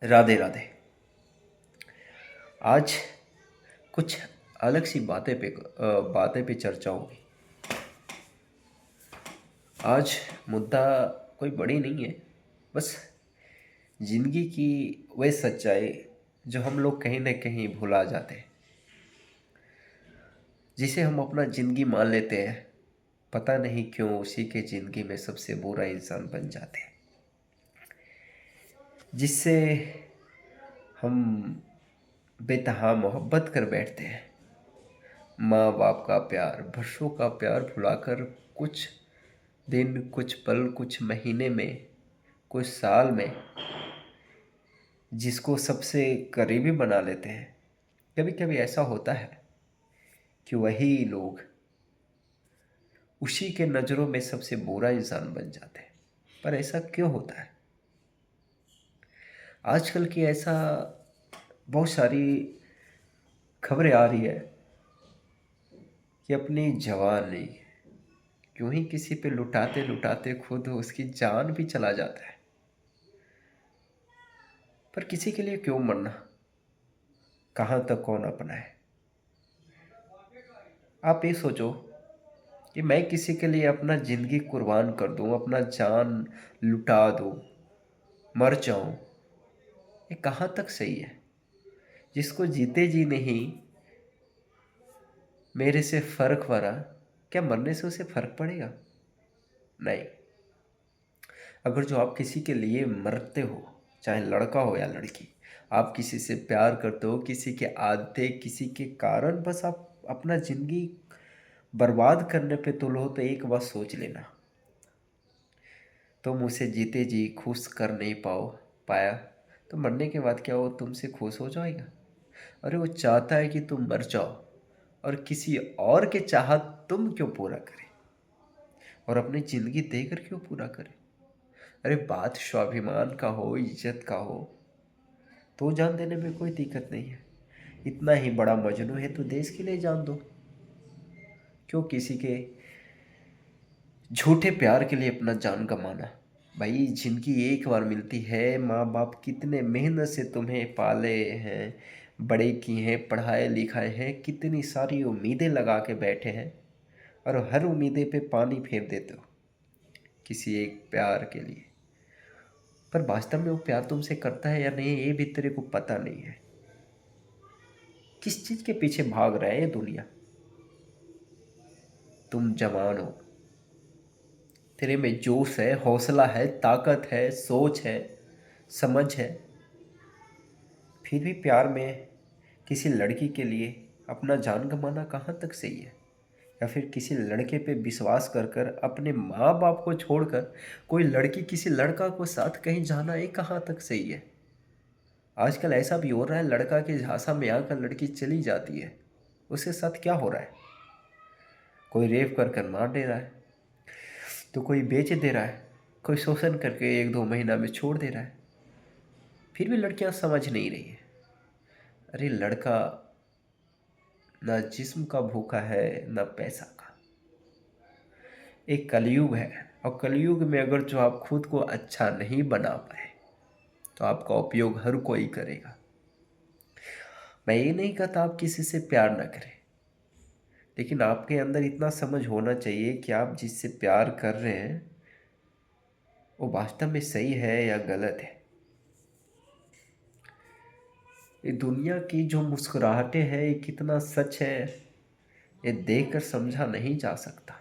राधे राधे। आज कुछ अलग सी बातें पे चर्चा होगी। आज मुद्दा कोई बड़ी नहीं है, बस जिंदगी की वह सच्चाई जो हम लोग कहीं ना कहीं भुला जाते हैं, जिसे हम अपना जिंदगी मान लेते हैं। पता नहीं क्यों उसी के जिंदगी में सबसे बुरा इंसान बन जाते हैं, जिससे हम बेतहा मोहब्बत कर बैठते हैं। माँ बाप का प्यार, बरसों का प्यार भुलाकर कुछ दिन, कुछ पल, कुछ महीने में, कुछ साल में जिसको सबसे करीबी बना लेते हैं। कभी कभी ऐसा होता है कि वही लोग उसी के नज़रों में सबसे बुरा इंसान बन जाते हैं। पर ऐसा क्यों होता है? आजकल की ऐसा बहुत सारी खबरें आ रही है कि अपनी जवानी क्यों ही किसी पे लुटाते लुटाते खुद उसकी जान भी चला जाता है। पर किसी के लिए क्यों मरना? कहाँ तक कौन अपना है? आप ये सोचो कि मैं किसी के लिए अपना ज़िंदगी कुर्बान कर दूं, अपना जान लुटा दूं, मर जाऊं, ये कहाँ तक सही है? जिसको जीते जी नहीं मेरे से फ़र्क पड़ा, क्या मरने से उसे फ़र्क पड़ेगा? नहीं। अगर जो आप किसी के लिए मरते हो, चाहे लड़का हो या लड़की, आप किसी से प्यार करते हो, किसी के आदतें, किसी के कारण बस आप अपना ज़िंदगी बर्बाद करने पे तुले हो, तो एक बात सोच लेना, तुम उसे जीते जी खुश कर नहीं पाया तो मरने के बाद क्या वो तुमसे खुश हो जाएगा? अरे वो चाहता है कि तुम मर जाओ, और किसी और के चाहत तुम क्यों पूरा करे, और अपनी ज़िंदगी देकर क्यों पूरा करे? अरे बात स्वाभिमान का हो, इज्जत का हो, तो जान देने में कोई दिक्कत नहीं है। इतना ही बड़ा मजनू है तो देश के लिए जान दो। क्यों किसी के झूठे प्यार के लिए अपना जान गंवाना? भाई जिंदगी एक बार मिलती है। माँ बाप कितने मेहनत से तुम्हें पाले हैं, बड़े किए हैं, पढ़ाए लिखाए हैं, कितनी सारी उम्मीदें लगा के बैठे हैं, और हर उम्मीदें पे पानी फेर देते हो किसी एक प्यार के लिए। पर वास्तव में वो प्यार तुमसे करता है या नहीं, ये भी तेरे को पता नहीं है। किस चीज़ के पीछे भाग रहा है ये दुनिया? तुम जवान हो, तेरे में जोश है, हौसला है, ताकत है, सोच है, समझ है, फिर भी प्यार में किसी लड़की के लिए अपना जान गंवाना कहाँ तक सही है? या फिर किसी लड़के पे विश्वास कर कर अपने माँ बाप को छोड़कर कोई लड़की किसी लड़का को साथ कहीं जाना, ये कहाँ तक सही है? आजकल ऐसा भी हो रहा है, लड़का के झांसा में आकर लड़की चली जाती है, उसके साथ क्या हो रहा है? कोई रेप कर कर मार दे रहा है, तो कोई बेच दे रहा है, कोई शोषण करके एक दो महीना में छोड़ दे रहा है। फिर भी लड़कियां समझ नहीं रही है। अरे लड़का ना जिस्म का भूखा है, ना पैसा का। एक कलयुग है, और कलयुग में अगर जो आप खुद को अच्छा नहीं बना पाए तो आपका उपयोग हर कोई करेगा। मैं ये नहीं कहता आप किसी से प्यार ना करें, लेकिन आपके अंदर इतना समझ होना चाहिए कि आप जिससे प्यार कर रहे हैं वो वास्तव में सही है या गलत है। ये दुनिया की जो मुस्कुराहटें हैं, ये कितना सच है, ये देखकर समझा नहीं जा सकता।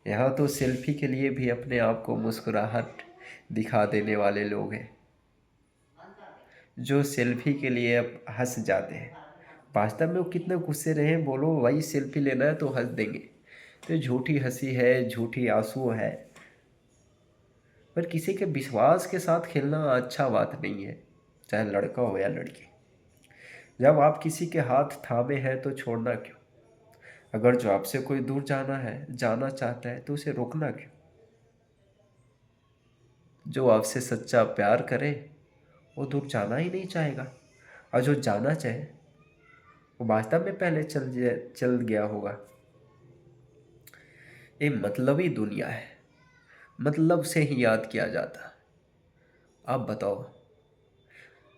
यहाँ तो सेल्फी के लिए भी अपने आप को मुस्कुराहट दिखा देने वाले लोग हैं, जो सेल्फी के लिए अब हंस जाते हैं। वास्तव में वो कितने गुस्से रहे बोलो, वही सेल्फी लेना है तो हंस देंगे। तो झूठी हंसी है, झूठी आंसू है। पर किसी के विश्वास के साथ खेलना अच्छा बात नहीं है, चाहे लड़का हो या लड़की। जब आप किसी के हाथ थामे हैं तो छोड़ना क्यों? अगर जो आपसे कोई दूर जाना चाहता है तो उसे रोकना क्यों? जो आपसे सच्चा प्यार करे वो दूर जाना ही नहीं चाहेगा, और जो जाना चाहे वो वास्तव में पहले चल गया होगा। ये मतलबी दुनिया है, मतलब से ही याद किया जाता। आप बताओ,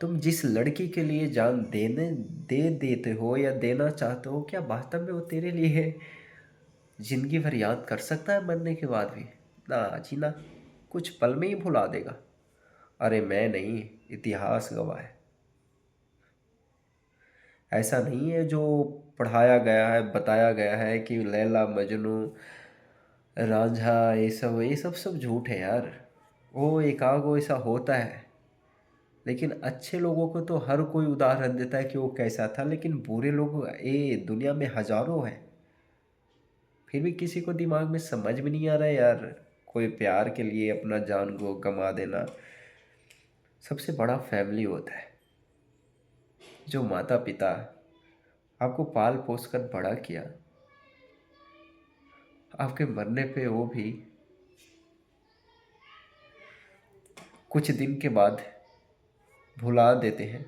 तुम जिस लड़की के लिए जान दे देते हो या देना चाहते हो, क्या वास्तव में वो तेरे लिए जिंदगी भर याद कर सकता है मरने के बाद भी? ना जी ना, कुछ पल में ही भुला देगा। अरे मैं नहीं, इतिहास गवाह है। ऐसा नहीं है जो पढ़ाया गया है, बताया गया है कि लैला मजनू, रांझा, ये सब सब झूठ है यार। वो एकाग वो ऐसा होता है, लेकिन अच्छे लोगों को तो हर कोई उदाहरण देता है कि वो कैसा था, लेकिन बुरे लोग ये दुनिया में हजारों हैं। फिर भी किसी को दिमाग में समझ में नहीं आ रहा है यार, कोई प्यार के लिए अपना जान को गंवा देना। सबसे बड़ा फैमिली होता है, जो माता पिता आपको पाल पोस कर बड़ा किया, आपके मरने पे वो भी कुछ दिन के बाद भुला देते हैं,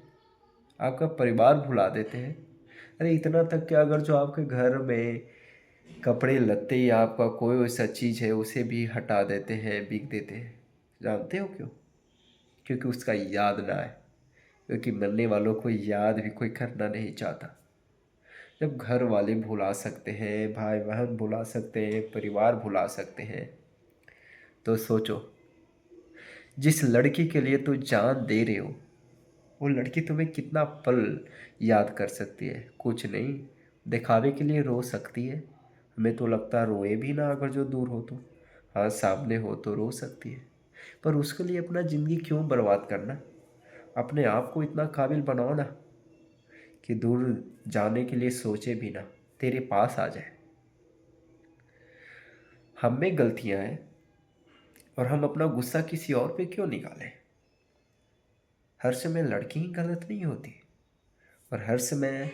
आपका परिवार भुला देते हैं। अरे इतना तक कि अगर जो आपके घर में कपड़े लत्ते या आपका कोई ऐसा चीज़ है उसे भी हटा देते हैं, बिक देते हैं। जानते हो क्यों? क्योंकि उसका याद ना है। क्योंकि मरने वालों को याद भी कोई करना नहीं चाहता। जब घर वाले भुला सकते हैं, भाई बहन भुला सकते हैं, परिवार भुला सकते हैं, तो सोचो, जिस लड़की के लिए तू जान दे रहे हो, वो लड़की तुम्हें कितना पल याद कर सकती है? कुछ नहीं, दिखावे के लिए रो सकती है। हमें तो लगता है रोए भी ना अगर जो दूर हो तो। हाँ, सामने हो तो रो सकती है, पर उसके लिए अपना ज़िंदगी क्यों बर्बाद करना? अपने आप को इतना काबिल बनाओ ना कि दूर जाने के लिए सोचे भी ना, तेरे पास आ जाए। हम में गलतियां हैं और हम अपना गुस्सा किसी और पे क्यों निकालें? हर समय लड़की ही गलत नहीं होती और हर समय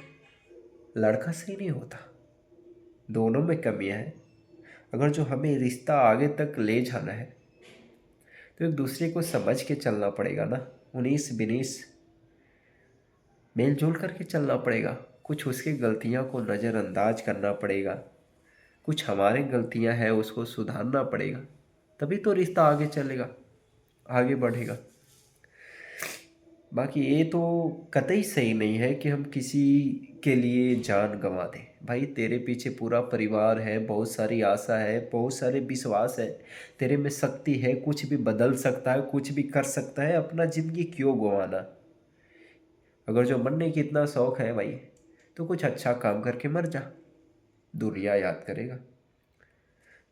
लड़का सही नहीं होता। दोनों में कमियां हैं। अगर जो हमें रिश्ता आगे तक ले जाना है तो एक दूसरे को समझ के चलना पड़ेगा ना। 19-20 मेल जोल करके चलना पड़ेगा। कुछ उसकी गलतियां को नज़रअंदाज करना पड़ेगा, कुछ हमारी गलतियां हैं उसको सुधारना पड़ेगा। तभी तो रिश्ता आगे चलेगा, आगे बढ़ेगा। बाकी ये तो कतई सही नहीं है कि हम किसी के लिए जान गंवा दें। भाई तेरे पीछे पूरा परिवार है, बहुत सारी आशा है, बहुत सारे विश्वास है, तेरे में शक्ति है, कुछ भी बदल सकता है, कुछ भी कर सकता है। अपना ज़िंदगी क्यों गंवाना? अगर जो मरने की इतना शौक है भाई, तो कुछ अच्छा काम करके मर जा, दुनिया याद करेगा।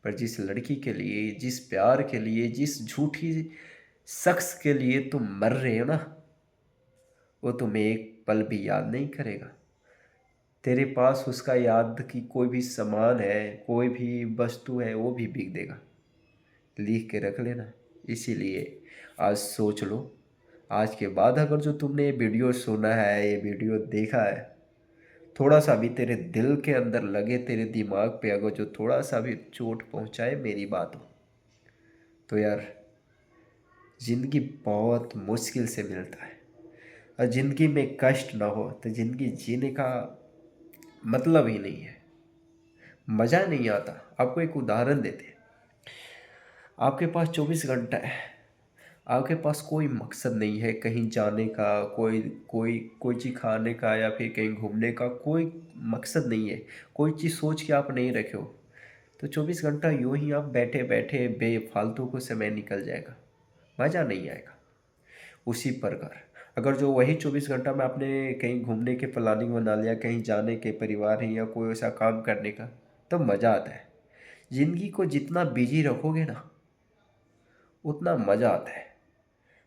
पर जिस लड़की के लिए, जिस प्यार के लिए, जिस झूठी शख्स के लिए तुम मर रहे हो ना, वो तुम्हें एक पल भी याद नहीं करेगा। तेरे पास उसका याद की कोई भी सामान है, कोई भी वस्तु है, वो भी बिक देगा। लिख के रख लेना। इसीलिए आज सोच लो, आज के बाद अगर जो तुमने ये वीडियो सुना है, ये वीडियो देखा है, थोड़ा सा भी तेरे दिल के अंदर लगे, तेरे दिमाग पे अगर जो थोड़ा सा भी चोट पहुंचाए मेरी बात हो, तो यार ज़िंदगी बहुत मुश्किल से मिलता है। और ज़िंदगी में कष्ट ना हो तो ज़िंदगी जीने का मतलब ही नहीं है, मज़ा नहीं आता। आपको एक उदाहरण देते हैं। आपके पास 24 घंटा है, आपके पास कोई मकसद नहीं है कहीं जाने का, कोई कोई कोई चीज़ खाने का या फिर कहीं घूमने का कोई मकसद नहीं है, कोई चीज़ सोच के आप नहीं रखे हो, तो 24 घंटा यूं ही आप बैठे बैठे बेफालतू को समय निकल जाएगा, मज़ा नहीं आएगा। उसी प्रकार अगर जो वही 24 घंटा में आपने कहीं घूमने के प्लानिंग बना लिया, कहीं जाने के, परिवार है या कोई ऐसा काम करने का, तब मज़ा आता है। ज़िंदगी को जितना बिजी रखोगे ना, उतना मज़ा आता है।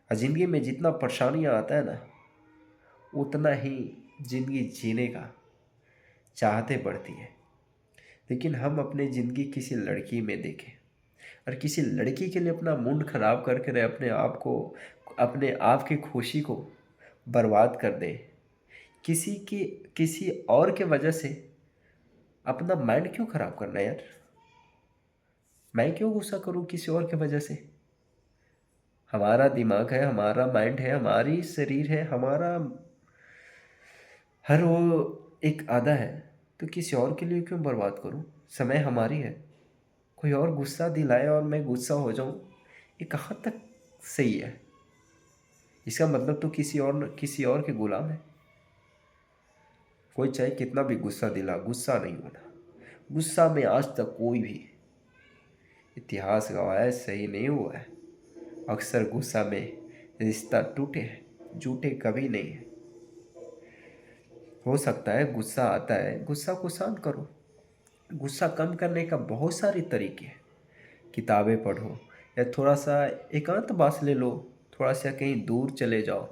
और ज़िंदगी में जितना परेशानियाँ आता है ना, उतना ही ज़िंदगी जीने का चाहते बढ़ती है। लेकिन हम अपने ज़िंदगी किसी लड़की में देखें और किसी लड़की के लिए अपना मूड खराब करके रहे, अपने आप को, अपने आप की खुशी को बर्बाद कर दें किसी की, किसी और के वजह से। अपना माइंड क्यों खराब करना यार? मैं क्यों गुस्सा करूं किसी और के वजह से? हमारा दिमाग है, हमारा माइंड है, हमारी शरीर है, हमारा हर वो एक आधा है, तो किसी और के लिए क्यों बर्बाद करूं? समय हमारी है। कोई और गुस्सा दिलाए और मैं गुस्सा हो जाऊं, ये कहाँ तक सही है? इसका मतलब तो किसी और के गुलाम है। कोई चाहे कितना भी गुस्सा दिला, गुस्सा नहीं होना। गुस्सा में आज तक कोई भी इतिहास गवाह है सही नहीं हुआ है। अक्सर गुस्सा में रिश्ता टूटे हैं, झूठे कभी नहीं है। हो सकता है गुस्सा आता है, गुस्सा को शांत करो। गुस्सा कम करने का बहुत सारे तरीके हैं। किताबें पढ़ो या थोड़ा सा एकांतवास ले लो, थोड़ा सा कहीं दूर चले जाओ।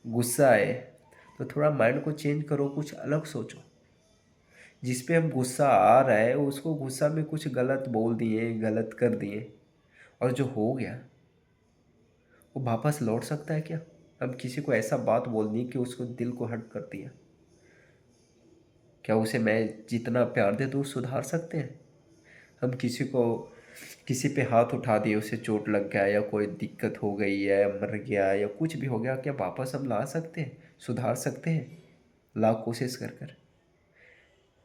गुस्सा आए तो थोड़ा माइंड को चेंज करो, कुछ अलग सोचो। जिस पे हम गुस्सा आ रहा है उसको गुस्सा में कुछ गलत बोल दिए, गलत कर दिए, और जो हो गया वो वापस लौट सकता है क्या? हम किसी को ऐसा बात बोल दी कि उसको दिल को हर्ट कर दिया, क्या उसे मैं जितना प्यार दे दूँ सुधार सकते हैं? हम किसी पे हाथ उठा दिए, उसे चोट लग गया या कोई दिक्कत हो गई है, मर गया या कुछ भी हो गया, क्या वापस हम ला सकते हैं, सुधार सकते हैं? लाख कोशिश कर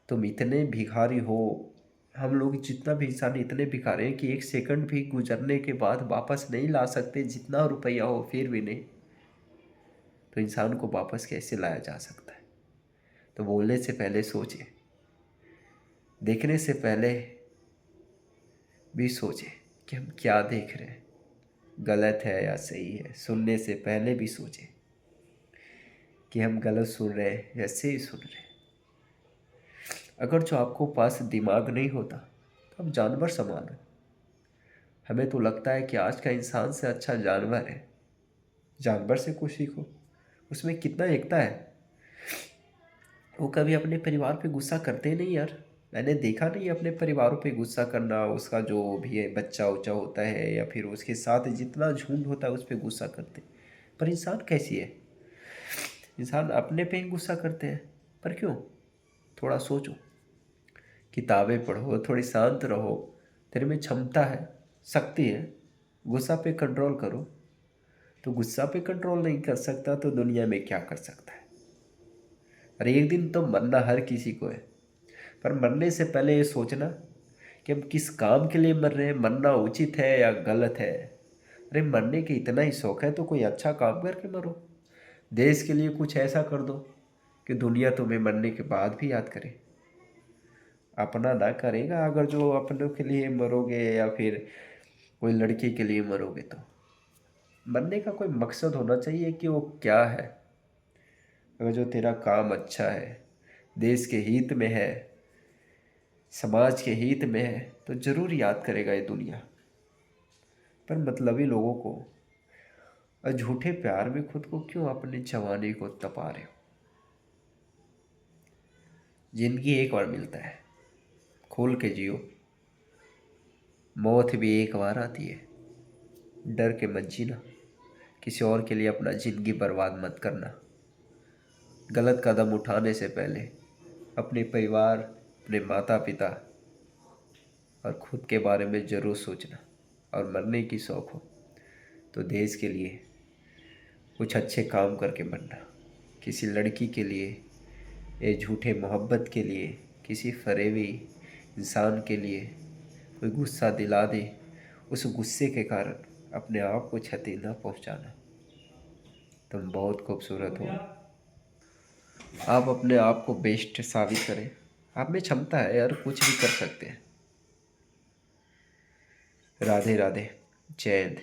तुम इतने भिखारी हो, हम लोग जितना भी इंसान इतने भिखारी हैं कि एक सेकंड भी गुजरने के बाद वापस नहीं ला सकते, जितना रुपया हो फिर भी नहीं। तो इंसान को वापस कैसे लाया जा सकता है? तो बोलने से पहले सोचे, देखने से पहले भी सोचे कि हम क्या देख रहे हैं, गलत है या सही है। सुनने से पहले भी सोचे कि हम गलत सुन रहे हैं या सही सुन रहे हैं। अगर जो आपको पास दिमाग नहीं होता तो आप जानवर समान हो। हमें तो लगता है कि आज का इंसान से अच्छा जानवर है। जानवर से कुछ सीखो, उसमें कितना एकता है। वो कभी अपने परिवार पे गुस्सा करते नहीं यार। मैंने देखा नहीं अपने परिवारों पे गुस्सा करना। उसका जो भी है बच्चा उच्चा होता है या फिर उसके साथ जितना झुंड होता है उस पर गुस्सा करते। पर इंसान कैसी है, इंसान अपने पे ही गुस्सा करते हैं। पर क्यों? थोड़ा सोचो, किताबें पढ़ो, थोड़ी शांत रहो। तेरे में क्षमता है, शक्ति है, गुस्सा पे कंट्रोल करो। तो गुस्सा पे कंट्रोल नहीं कर सकता तो दुनिया में क्या कर सकता है? अरे एक दिन तो मरना हर किसी को है, पर मरने से पहले ये सोचना कि हम किस काम के लिए मर रहे हैं, मरना उचित है या गलत है। अरे मरने के इतना ही शौक है तो कोई अच्छा काम करके मरो। देश के लिए कुछ ऐसा कर दो कि दुनिया तुम्हें मरने के बाद भी याद करे। अपना ना करेगा अगर जो अपनों के लिए मरोगे या फिर कोई लड़की के लिए मरोगे तो। मरने का कोई मकसद होना चाहिए कि वो क्या है। अगर जो तेरा काम अच्छा है, देश के हित में है, समाज के हित में है, तो ज़रूर याद करेगा ये दुनिया। पर मतलबी लोगों को और झूठे प्यार में खुद को क्यों अपनी जवानी को तपा रहे हो? जिंदगी एक बार मिलता है, खोल के जियो। मौत भी एक बार आती है, डर के मत जीना। किसी और के लिए अपना जिंदगी बर्बाद मत करना। गलत कदम उठाने से पहले अपने परिवार, अपने माता पिता और खुद के बारे में ज़रूर सोचना। और मरने की शौक़ हो तो देश के लिए कुछ अच्छे काम करके मरना। किसी लड़की के लिए, ये झूठे मोहब्बत के लिए, किसी फरेबी इंसान के लिए कोई गुस्सा दिला दे, उस गुस्से के कारण अपने आप को क्षति न पहुंचाना। तुम बहुत खूबसूरत हो, आप अपने आप को बेस्ट साबित करें। आप में क्षमता है यार, कुछ भी कर सकते हैं। राधे राधे, जय हिंद।